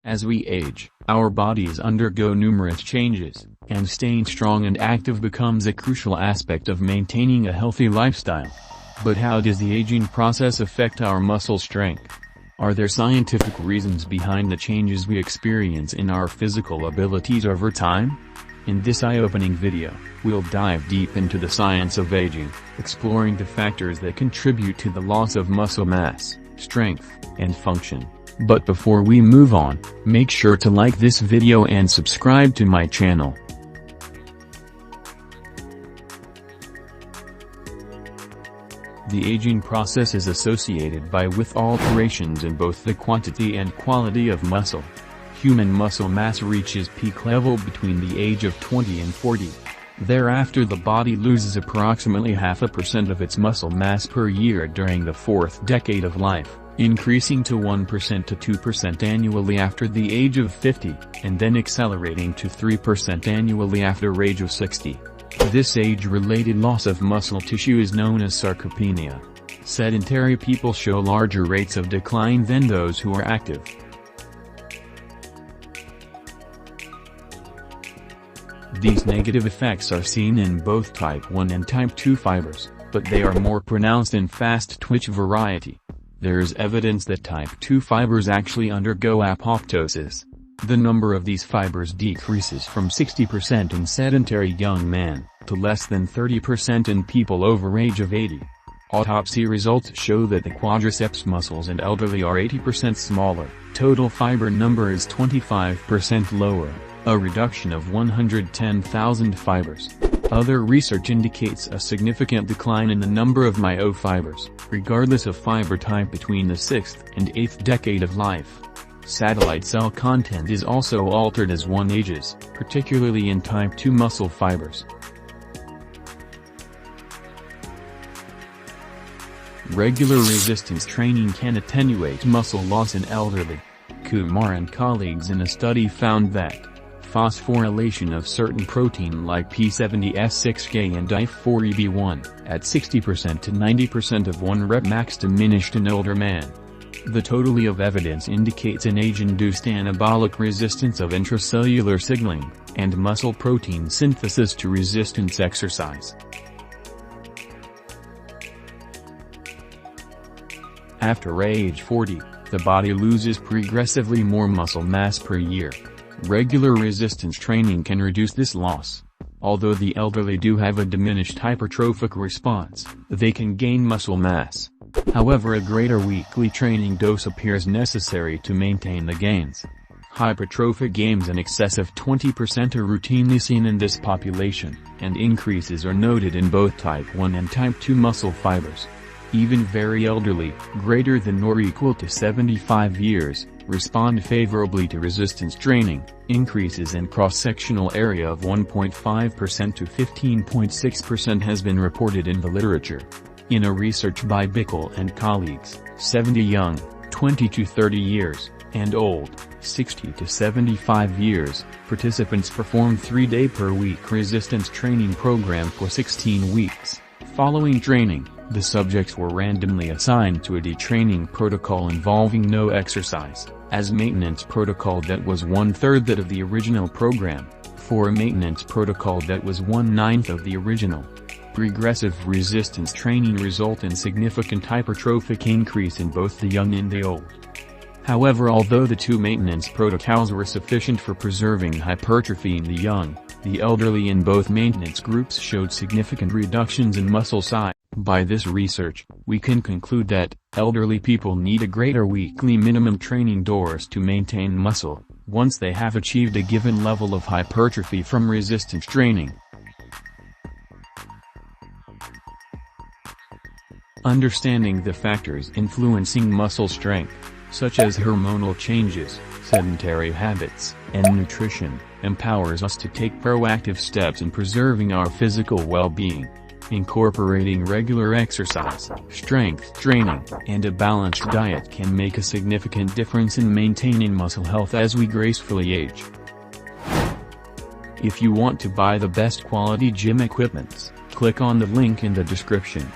As we age, our bodies undergo numerous changes, and staying strong and active becomes a crucial aspect of maintaining a healthy lifestyle. But how does the aging process affect our muscle strength? Are there scientific reasons behind the changes we experience in our physical abilities over time? In this eye-opening video, we'll dive deep into the science of aging, exploring the factors that contribute to the loss of muscle mass, strength, and function. But before we move on, make sure to like this video and subscribe to my channel. The aging process is associated with alterations in both the quantity and quality of muscle. Human muscle mass reaches peak level between the age of 20 and 40. Thereafter the body loses approximately 0.5% of its muscle mass per year during the fourth decade of life, increasing to 1% to 2% annually after the age of 50, and then accelerating to 3% annually after age of 60. This age-related loss of muscle tissue is known as sarcopenia. Sedentary people show larger rates of decline than those who are active. These negative effects are seen in both type 1 and type 2 fibers, but they are more pronounced in fast-twitch variety. There is evidence that type 2 fibers actually undergo apoptosis. The number of these fibers decreases from 60% in sedentary young men, to less than 30% in people over age of 80. Autopsy results show that the quadriceps muscles in elderly are 80% smaller, total fiber number is 25% lower, a reduction of 110,000 fibers. Other research indicates a significant decline in the number of myofibers, regardless of fiber type between the 6th and 8th decade of life. Satellite cell content is also altered as one ages, particularly in type 2 muscle fibers. Regular resistance training can attenuate muscle loss in elderly. Kumar and colleagues in a study found that phosphorylation of certain protein like P70S6K and IF4EB1, at 60% to 90% of 1 rep max diminished in older man. The totality of evidence indicates an age-induced anabolic resistance of intracellular signaling, and muscle protein synthesis to resistance exercise. After age 40, the body loses progressively more muscle mass per year. Regular resistance training can reduce this loss. Although the elderly do have a diminished hypertrophic response, they can gain muscle mass. However, a greater weekly training dose appears necessary to maintain the gains. Hypertrophic gains in excess of 20% are routinely seen in this population, and increases are noted in both type 1 and type 2 muscle fibers. Even very elderly, greater than or equal to 75 years, respond favorably to resistance training. Increases in cross-sectional area of 1.5% to 15.6% has been reported in the literature. In a research by Bickel and colleagues, 70 young, 20 to 30 years, and old, 60 to 75 years, participants performed 3-day-per-week resistance training program for 16 weeks. Following training, the subjects were randomly assigned to a detraining protocol involving no exercise, as maintenance protocol that was 1/3 that of the original program, for a maintenance protocol that was 1/9 of the original. Regressive resistance training result in significant hypertrophic increase in both the young and the old. However, although the two maintenance protocols were sufficient for preserving hypertrophy in the young, the elderly in both maintenance groups showed significant reductions in muscle size. By this research, we can conclude that elderly people need a greater weekly minimum training dose to maintain muscle, once they have achieved a given level of hypertrophy from resistance training. Understanding the factors influencing muscle strength, such as hormonal changes, sedentary habits, and nutrition, empowers us to take proactive steps in preserving our physical well-being. Incorporating regular exercise, strength training, and a balanced diet can make a significant difference in maintaining muscle health as we gracefully age. If you want to buy the best quality gym equipment, click on the link in the description.